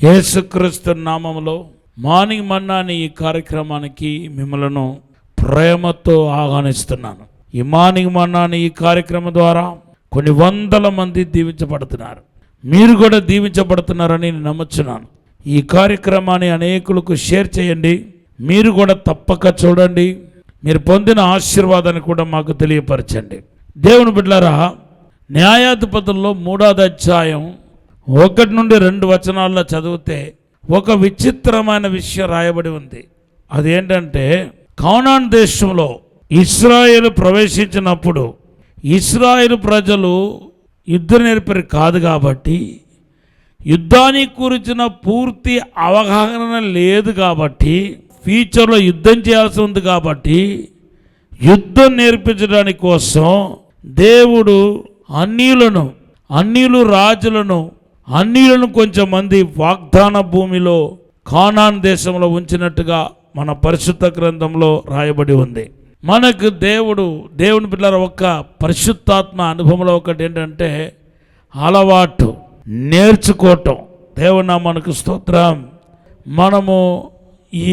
యేసుక్రీస్తు నామములో మార్నింగ్ మన్నా అనే ఈ కార్యక్రమానికి మిమ్మలను ప్రేమతో ఆహ్వానిస్తున్నాను. ఈ మార్నింగ్ మన్నా అనే ఈ కార్యక్రమం ద్వారా కొన్ని వందల మంది దీవించబడుతున్నారు. మీరు కూడా దీవించబడుతున్నారని నేను నమ్ముచున్నాను. ఈ కార్యక్రమాన్ని అనేకులకు షేర్ చేయండి. మీరు కూడా తప్పక చూడండి. మీరు పొందిన ఆశీర్వాదాన్ని కూడా మాకు తెలియపరచండి. దేవుని బిడ్డలారా, న్యాయాధిపతుల్లో 3వ అధ్యాయం 1 నుండి 2 వచనాల్లో చదివితే ఒక విచిత్రమైన విషయం రాయబడి ఉంది. అదేంటంటే, కానాన్ దేశంలో ఇశ్రాయేలు ప్రవేశించినప్పుడు ఇశ్రాయేలు ప్రజలు యుద్ధ నేర్పరి కాదు కాబట్టి, యుద్ధానికి గురించిన పూర్తి అవగాహన లేదు కాబట్టి, ఫ్యూచర్లో యుద్ధం చేయాల్సి ఉంది కాబట్టి, యుద్ధం నేర్పించడానికి కోసం దేవుడు అన్యులను కొంచెం మంది వాగ్దాన భూమిలో కానాన్ దేశంలో ఉంచినట్టుగా మన పరిశుద్ధ గ్రంథంలో రాయబడి ఉంది. మనకు దేవుని పిల్లల ఒక్క పరిశుద్ధాత్మ అనుభవంలో ఒకటి ఏంటంటే అలవాటు, నేర్చుకోవటం. దేవుని మనకు స్తోత్రం. మనము ఈ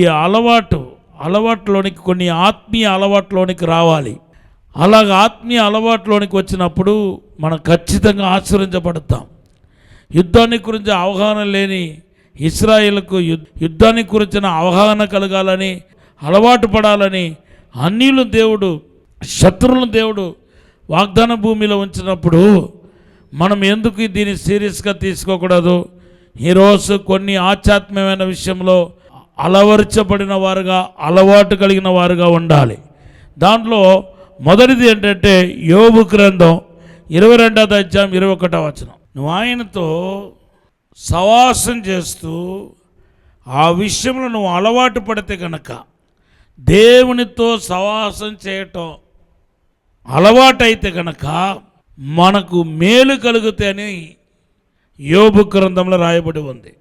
అలవాట్లోనికి కొన్ని ఆత్మీయ అలవాట్లోనికి రావాలి. అలాగ ఆత్మీయ అలవాట్లోనికి వచ్చినప్పుడు మనం ఖచ్చితంగా ఆశీర్వదించబడతాం. యుద్ధానికి గురించి అవగాహన లేని ఇశ్రాయేలుకు యుద్ధానికి గురించిన అవగాహన కలగాలని, అలవాటు పడాలని శత్రువులను దేవుడు వాగ్దాన భూమిలో ఉంచినప్పుడు మనం ఎందుకు దీన్ని సీరియస్గా తీసుకోకూడదు? ఈరోజు కొన్ని ఆధ్యాత్మికమైన విషయంలో అలవర్చబడిన వారుగా, అలవాటు కలిగిన వారుగా ఉండాలి. దాంట్లో మొదటిది ఏంటంటే యోబు గ్రంథం 22వ అధ్యాయం 21వ వచనం. నువ్వు ఆయనతో సవాసం చేస్తూ ఆ విషయంలో నువ్వు అలవాటు పడితే కనుక, దేవునితో సవాసం చేయటం అలవాటైతే కనుక మనకు మేలు కలుగుతాయని యోబు గ్రంథంలో రాయబడి ఉంది.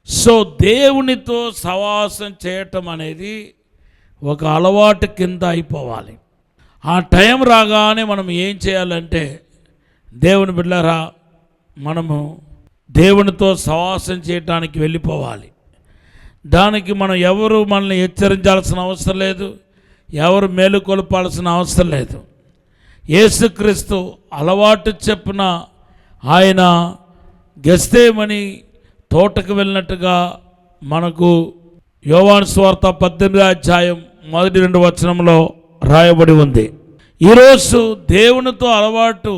సో దేవునితో సవాసం చేయటం అనేది ఒక అలవాటు కింద అయిపోవాలి. ఆ టైం రాగానే మనం ఏం చేయాలంటే, దేవుని బిడ్డలారా, మనము దేవునితో సవాసం చేయటానికి వెళ్ళిపోవాలి. దానికి మనం ఎవరు మనల్ని హెచ్చరించాల్సిన అవసరం లేదు, ఎవరు మేలుకొల్పాల్సిన అవసరం లేదు. యేసుక్రీస్తు అలవాటు చెప్పిన ఆయన గెత్సేమని తోటకు వెళ్ళినట్టుగా మనకు యోహాను సువార్త 18వ అధ్యాయం 1-2 వచనంలో రాయబడి ఉంది. ఈరోజు దేవునితో అలవాటు,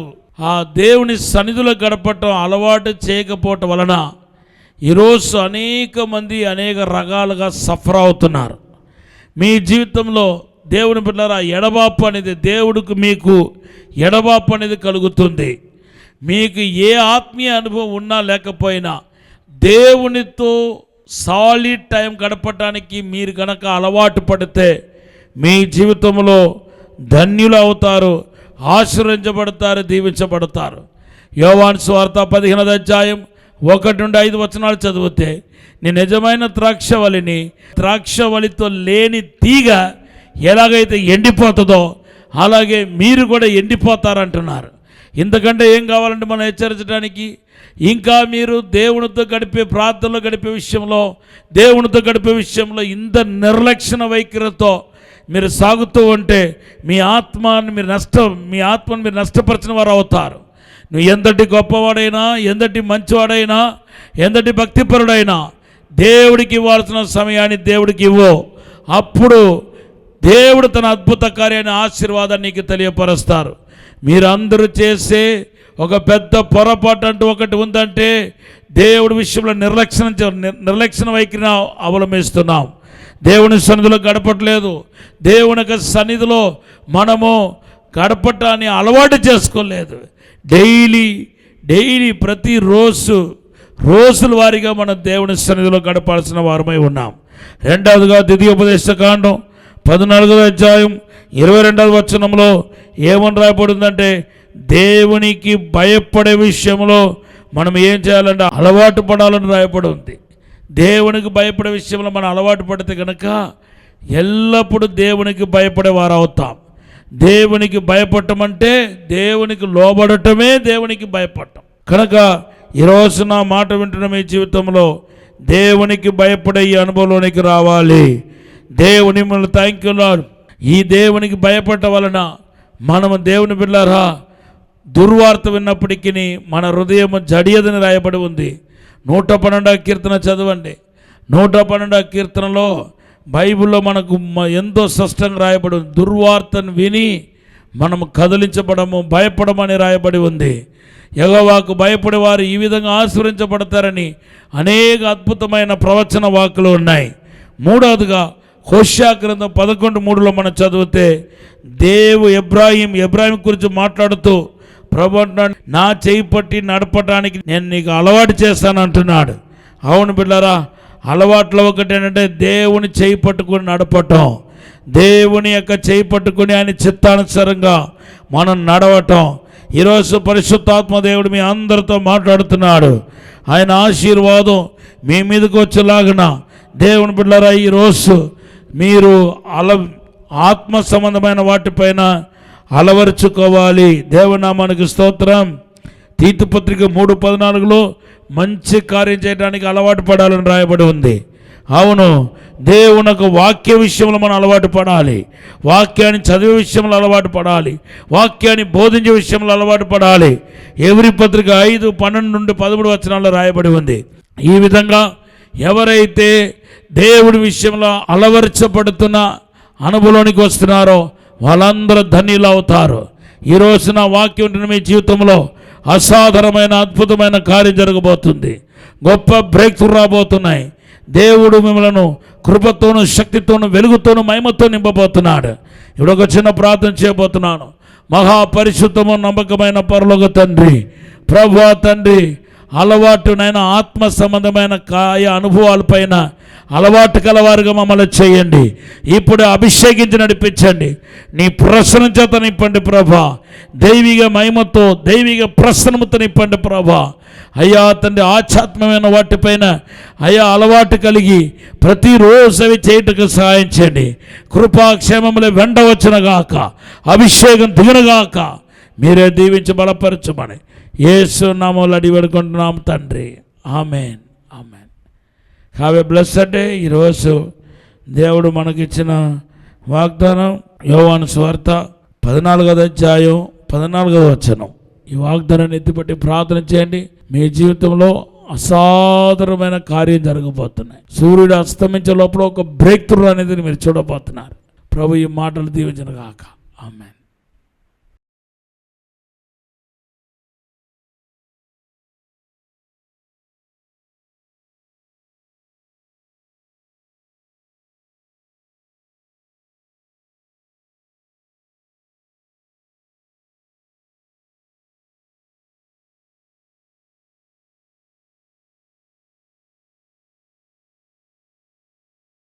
ఆ దేవుని సన్నిధిలో గడపటం అలవాటు చేయకపోవటం వలన ఈరోజు అనేక మంది అనేక రకాలుగా సఫర్ అవుతున్నారు. మీ జీవితంలో దేవుని బిడ్డలారా, ఎడబాపు అనేది మీకు ఎడబాపు అనేది కలుగుతుంది. మీకు ఏ ఆత్మీయ అనుభవం ఉన్నా లేకపోయినా దేవునితో సాలిడ్ టైం గడపటానికి మీరు కనుక అలవాటు పడితే మీ జీవితంలో ధన్యులు అవుతారు, ఆశీర్వదించబడతారు, దీవించబడతారు. యోహాను సువార్త 15వ అధ్యాయం 1-5 వచనాలు చదివితే, నేను నిజమైన ద్రాక్షవల్లితో లేని తీగ ఎలాగైతే ఎండిపోతుందో అలాగే మీరు కూడా ఎండిపోతారంటున్నారు. ఇంతకంటే ఏం కావాలంటే మనం హెచ్చరించడానికి? ఇంకా మీరు దేవునితో గడిపే ప్రార్థనలో గడిపే విషయంలో, దేవునితో గడిపే విషయంలో ఇంత నిర్లక్ష్య వైఖరితో మీరు సాగుతూ ఉంటే మీ ఆత్మను మీరు నష్టపరిచిన వారు అవుతారు. నువ్వు ఎంతటి గొప్పవాడైనా, ఎంతటి మంచివాడైనా, ఎంతటి భక్తిపరుడైనా దేవుడికి ఇవ్వాల్సిన సమయాన్ని దేవుడికి ఇవ్వు. అప్పుడు దేవుడు తన అద్భుత కార్యాన్ని, ఆశీర్వాదాన్ని నీకు తెలియపరుస్తారు. మీరందరూ చేసే ఒక పెద్ద పొరపాటు అంటూ ఒకటి ఉందంటే, దేవుడి విషయంలో నిర్లక్ష్య వైఖరిని అవలంబిస్తున్నాం. దేవుని సన్నిధిలో గడపట్లేదు. దేవుని యొక్క సన్నిధిలో మనము గడపటాన్ని అలవాటు చేసుకోలేదు. డైలీ రోజుల వారీగా మనం దేవుని సన్నిధిలో గడపాల్సిన వారమై ఉన్నాం. రెండవదిగా ద్వితీయోపదేశకాండం 14వ అధ్యాయం 22వ వచనంలో ఏమని రాయబడిందంటే, దేవునికి భయపడే విషయంలో మనం ఏం చేయాలంటే అలవాటు పడాలని రాయబడి ఉంది. దేవునికి భయపడే విషయంలో మనం అలవాటు పడితే కనుక ఎల్లప్పుడూ దేవునికి భయపడేవారు అవుతాం. దేవునికి భయపడటం అంటే దేవునికి లోబడటమే దేవునికి భయపడటం. కనుక ఈరోజు నా మాట వింటున్న మీ జీవితంలో దేవునికి భయపడే ఈ అనుభవంలోనికి రావాలి. దేవుని మిమ్మల్ని థ్యాంక్ యూ లార్డ్. ఈ దేవునికి భయపడటం వలన మనము దేవుని బిడ్డలారా దుర్వార్త విన్నప్పటికీ మన హృదయం జడియదని రాయబడి ఉంది. 112వ కీర్తన చదవండి. 112వ కీర్తనలో బైబిల్లో మనకు ఎంతో స్పష్టంగా రాయబడి ఉంది. దుర్వార్తను విని మనము కదిలించబడము, భయపడమని రాయబడి ఉంది. యెహోవాకు భయపడే వారు ఈ విధంగా ఆశీర్వదించబడతారని అనేక అద్భుతమైన ప్రవచన వాక్కులు ఉన్నాయి. మూడవదిగా హోషేయ గ్రంథం 11:3లో మనం చదివితే ఎబ్రాహిం గురించి మాట్లాడుతూ ప్రభు అంటున్నాడు, నా చేయి పట్టి నడపటానికి నేను నీకు అలవాటు చేస్తాను అంటున్నాడు. అవును బిడ్డలారా, అలవాట్లో ఒకటి ఏంటంటే దేవుని చేయి పట్టుకుని నడపటం, దేవుని యొక్క చేయి పట్టుకుని ఆయన చిత్తానుసారంగా మనం నడవటం. ఈరోజు పరిశుద్ధాత్మ దేవుడు మీ అందరితో మాట్లాడుతున్నాడు. ఆయన ఆశీర్వాదం మీ మీదకి వచ్చేలాగున దేవుని బిడ్డలారా ఈరోజు మీరు ఆత్మ సంబంధమైన వాటిపైన అలవరుచుకోవాలి. దేవునామానికి స్తోత్రం. తీతు పత్రిక 3:14లో మంచి కార్యం చేయడానికి అలవాటు పడాలని రాయబడి ఉంది. అవును, దేవునికి వాక్య విషయంలో మనం అలవాటు పడాలి, వాక్యాన్ని చదివే విషయంలో అలవాటు పడాలి, వాక్యాన్ని బోధించే విషయంలో అలవాటు పడాలి. ఎవరి పత్రిక 5:12-13 వచనాల్లో రాయబడి ఉంది. ఈ విధంగా ఎవరైతే దేవుడి విషయంలో అలవర్చబడుతున్న అనుభవంలోనికి వస్తున్నారో వాళ్ళందరూ ధన్యులు అవుతారు. ఈరోజు నా వాక్యం ఉంటున్న మీ జీవితంలో అసాధారణమైన అద్భుతమైన కార్యం జరగబోతుంది. గొప్ప బ్రేక్ త్రూ రాబోతున్నాయి. దేవుడు మిమ్మల్ని కృపతోను, శక్తితోను, వెలుగుతోను, మహిమతో నింపబోతున్నాడు. ఇప్పుడు ఒక చిన్న ప్రార్థన చేయబోతున్నాను. మహాపరిశుద్ధము నమ్మకమైన పరలోక తండ్రి, ప్రభువా తండ్రి, అలవాటునైన ఆత్మ సంబంధమైన కాయ అనుభవాలపైన అలవాటు కలవారుగా మమ్మల్ని చేయండి. ఇప్పుడు అభిషేకించి నడిపించండి. నీ ప్రసన్నం చేత నింపండి ప్రభా. దైవిక మహిమతో, దైవిక ప్రసన్నముతో నింపండి ప్రభా. అయ్యా తండ్రి, ఆధ్యాత్మమైన వాటిపైన అయ్యా అలవాటు కలిగి ప్రతిరోజు అవి చేయటకు సహాయం చేయండి. కృపాక్షేమములు వెంట వచ్చినగాక, అభిషేకం దిగునగాక, మీరే దీవించి బలపరచమని యేసు నామములో అడిగి వేడుకుంటున్నాము తండ్రి. Amen, amen. Have a blessed day. ఈరోజు దేవుడు మనకిచ్చిన వాగ్దానం యోహాను సువార్త 14వ అధ్యాయం 14వ వచనం. ఈ వాగ్దానాన్ని ఎత్తిపట్టి ప్రార్థన చేయండి. మీ జీవితంలో అసాధారణమైన కార్యం జరగబోతున్నాయి. సూర్యుడు అస్తమించే లోపల ఒక బ్రేక్ త్రూ అనేది మీరు చూడబోతున్నారు. ప్రభు ఈ మాటలు దీవించును గాక. ఆమేన్.